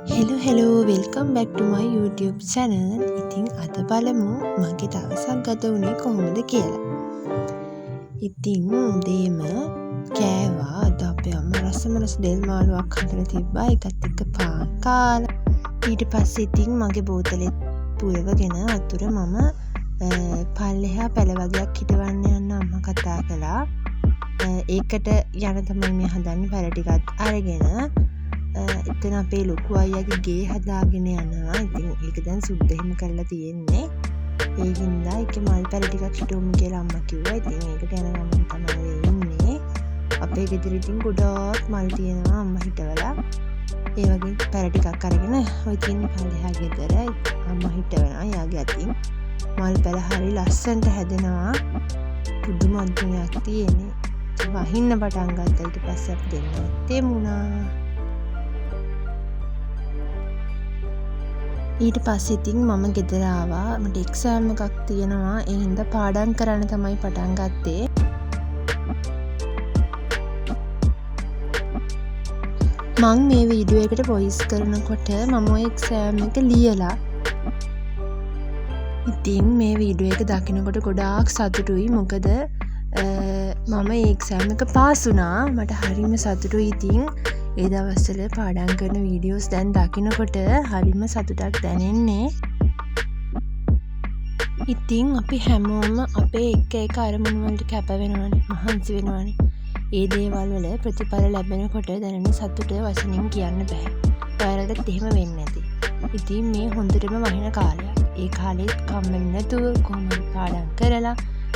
hello welcome back to my YouTube channel. ඉතින් අද බලමු මගේ දවසක් ගත වුණේ කොහොමද කියලා. ඉතින් උදේම කෑවා. අද අපේ අම්මා රස දෙල් මාළුවක් හදලා තිබ්බා. ඒකත් එක්ක පාන් කාලා. ඊට පස්සේ ඉතින් මගේ බෝතලෙත් පුරවගෙන අතුර මම පල්ලෙහා පැල වගේක් හිටවන්න යන්න අම්මා කතා කළා. ඒකට යන තමයි මේ හදන්නේ පැල ටිකත් අරගෙන. එතන අපේ ලොකු අයියාගේ ගේ හදාගෙන යනවා. ඉතින් ඒක දැන් සුද්ධ එහෙම කරලා තියෙන්නේ. ඒ හින්දා ඒකේ මල් පැල ටිකක් හිටවමු කියලා අම්මා කිව්වා. ඉතින් ඒකට යන ගමන් තමයි ඉන්නේ. අපේ ගෙදර ඉතින් ගොඩාක් මල් තියෙනවා අම්මා හිටවලා. ඒ වගේ පැල ටිකක් අරගෙන ඔය තියෙන පල්ලෙහා ගෙදර අම්මා හිටවනවා. යාගේ අතින් මල් පැල හරි ලස්සනට හැදෙනවා. පුදුම අන්තිමයක් තියෙන්නේ. වහින්න පටන් ගත්තා. ඊට පස්සේ අපි දෙන්නා තෙමුණා. ඊට පස්සේ ඉතින් මම ගෙදර ආවා. මට එක්සෑම් එකක් තියෙනවා. ඒ හින්දා පාඩම් කරන්න තමයි පටන් ගත්තේ. මම මේ වීඩියෝ එකට වොයිස් කරනකොට මම ওই එක්සෑම් එක ලියලා. ඉතින් මේ වීඩියෝ එක දකිනකොට ගොඩාක් සතුටුයි. මොකද මම ඒ එක්සෑම් එක පාස් වුණා. මට හරිම සතුටුයි. ඉතින් ඒ දවස්වල පාඩම් කරන වීඩියෝස් දැන් දකිනකොට හරිම සතුටක් දැනෙන්නේ. ඉතින් අපි හැමෝම අපේ එක අරමුණු වලට කැප වෙනවනේ, මහන්සි වෙනවනේ. ඒ දේවල් වල ප්‍රතිඵල ලැබෙනකොට දැනෙන සතුට වචනින් කියන්න බෑ. ඔයාලටත් එහෙම වෙන්නේ නැති. ඉතින් මේ හොඳටම වහින කාලයක්. ඒ කාලෙත් කම්මැලි නැතුව කොහොමද පාඩම් කරලා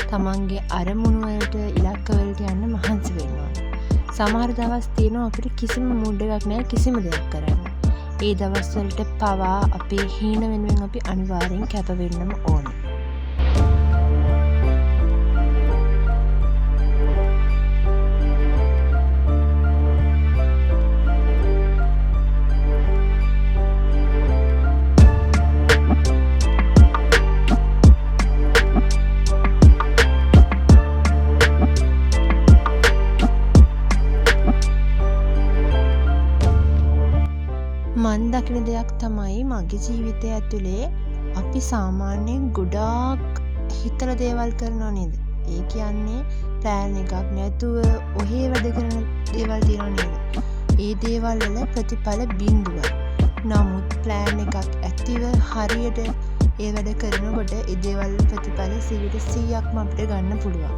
තමන්ගේ අරමුණු වලට ඉලක්ක වලට යන්න මහන්සි වෙනවා. සමහර දවස් තියෙනවා අපිට කිසිම මූඩ් එකක් නැහැ කිසිම දෙයක් කරන්න. ඒ දවස් වලට පවා අපේ හීන වෙනුවෙන් අපි අනිවාර්යෙන් කැප වෙන්නම ඕන. මන් දකින දෙයක් තමයි මගේ ජීවිතය ඇතුලේ අපි සාමාන්‍යයෙන් ගොඩාක් හිතලා දේවල් කරනව නේද? ඒ කියන්නේ ප්ලෑන් එකක් නැතුව ඔහේ වැඩ කරන දේවල් තියෙනව නේද? ඒ දේවල් වල ප්‍රතිඵල බිඳුවයි. නමුත් ප්ලෑන් එකක් ඇතිව හරියට ඒ වැඩ කරනකොට ඒ දේවල් ප්‍රතිඵල 100%ක්ම අපිට ගන්න පුළුවන්.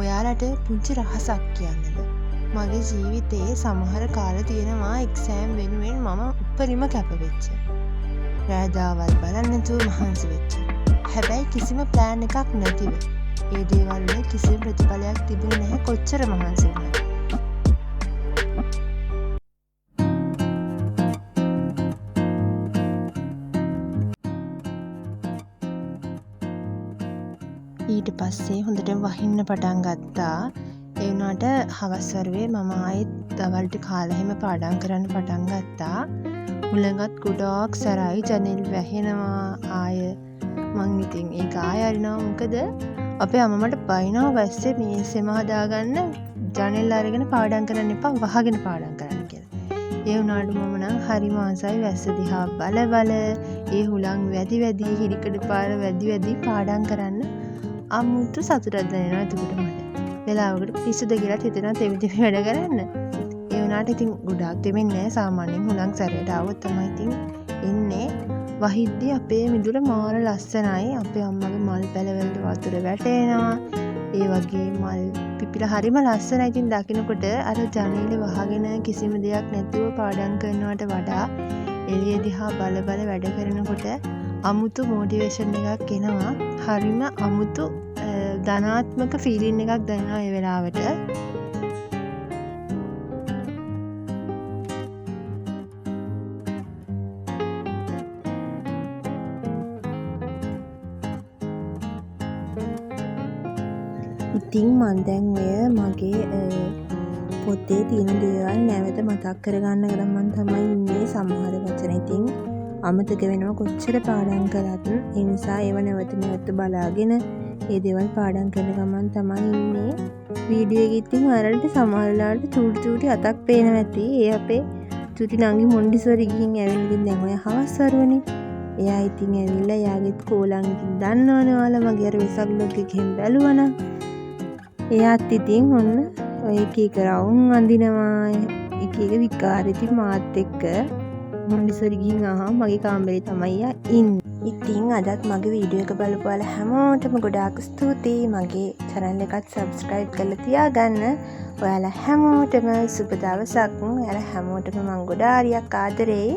ඔයාලට පුංචි රහසක් කියන්නද? මගේ ජීවිතයේ සමහර කාල තියෙනවා එක්සෑම් වෙනුවෙන් මම උපරිම කැප වෙච්ච. රෑදාවල් බලන්න නැතුව මහන්සි වෙච්ච. හැබැයි කිසිම ප්ලෑන් එකක් නැතිව. ඒ දේවල් වල කිසිම ප්‍රතිඵලයක් තිබුණේ නැහැ කොච්චර මහන්සි වුණත්. ඊට පස්සේ හොඳට වහින්න පටන් ගත්තා. ඒ වුණාට හවස් වරුවේ මම ආයෙත් දවල්ට කාලා හැම පාඩම් කරන්න පටන් ගත්තා. මුලඟත් ගොඩාක් සැරයි ජනෙල් වැහෙනවා ආය. මං ඉතින් ඒක ආය අරිනවා. මොකද අපේ අම්මා මට බයිනවා වැස්සේ මේසෙම හදාගන්න ජනෙල් අරගෙන පාඩම් කරන්න එපා වහගෙන පාඩම් කරන්න කියලා. ඒ වුණාට මම නම් හරිම ආසයි වැස්ස දිහා බල ඒ හුලං වැදි හිරිකඩ පාර වැදි පාඩම් කරන්න අමුතු සතුටක් දැනෙනවා. එතකොට මට වෙලාවකට පිස්සුද කියලා හිතෙනවා තෙමි වැඩ කරන්න. ඒ වුණාට ඉතින් ගොඩාක් දෙමින්නේ නැහැ. සාමාන්‍යයෙන් හුලං සැරයට ආවොත් තමයි ඉතින් එන්නේ. වහිද්දි අපේ මිදුල මාර ලස්සනයි. අපේ අම්මගේ මල් පැලවලට වතුර වැටෙනවා. ඒ වගේ මල් පිපිලා හරිම ලස්සනයි. ඉතින් දකින්නකොට අර ජනේලේ වහගෙන කිසිම දෙයක් නැතුව පාඩම් කරනවට වඩා එළිය දිහා බල වැඩ කරනකොට අමුතු මොටිවේෂන් එකක් එනවා. හරිම අමුතු ධනාත්මක ෆීලින් එකක් දැනෙනවා ඒ වෙලාවට. ඉතින් මන් දැන් ඔය මගේ පොතේ තියෙන දේවල් නැවත මතක් කරගන්න ගමන් තමයි ඉන්නේ. සමහර වචන ඉතින් අමතක වෙනවා කොච්චර පාඩම් කරත්. ඒ නිසා ඒව නැවත බලාගෙන ඒ දේවල් පාඩම් කරන ගමන් තමයි ඉන්නේ. වීඩියෝ එකේ ඉතින් ඔයාලට සමහර වෙලාවට චූටි අතක් පේනවා ඇති. ඒ අපේ ස්තුති නංගි මොන්ඩිසෝරි ගිහින් ඇවිල්ලා දැන් ඔය හවස් වරුවනේ. එයා ඉතින් ඇවිල්ලා එයාගෙත් කෝලං ඉතින් දන්නවනේ ඔයාලා මගේ අර වෙසක් ලොග් එකෙන් බැලුවනම්. එයාත් ඉතින් ඔන්න ඔය එක එක රවුම් අඳිනවා. එක එක විකාර ඉතින් මාත් එක්ක මොන්ඩිසෝරි ගිහින් ආවා මගේ කාමරේ තමයි ඉන්නේ. ඉතින් අදත් මගේ වීඩියෝ එක බලපු ඔයාලා හැමෝටම ගොඩාක් ස්තුතියි. මගේ channel එකත් subscribe කරලා තියාගන්න. ඔයාලා හැමෝටම සුබ දවසක්. ඔයාලා හැමෝටම මම ගොඩාරියක් ආදරෙයි.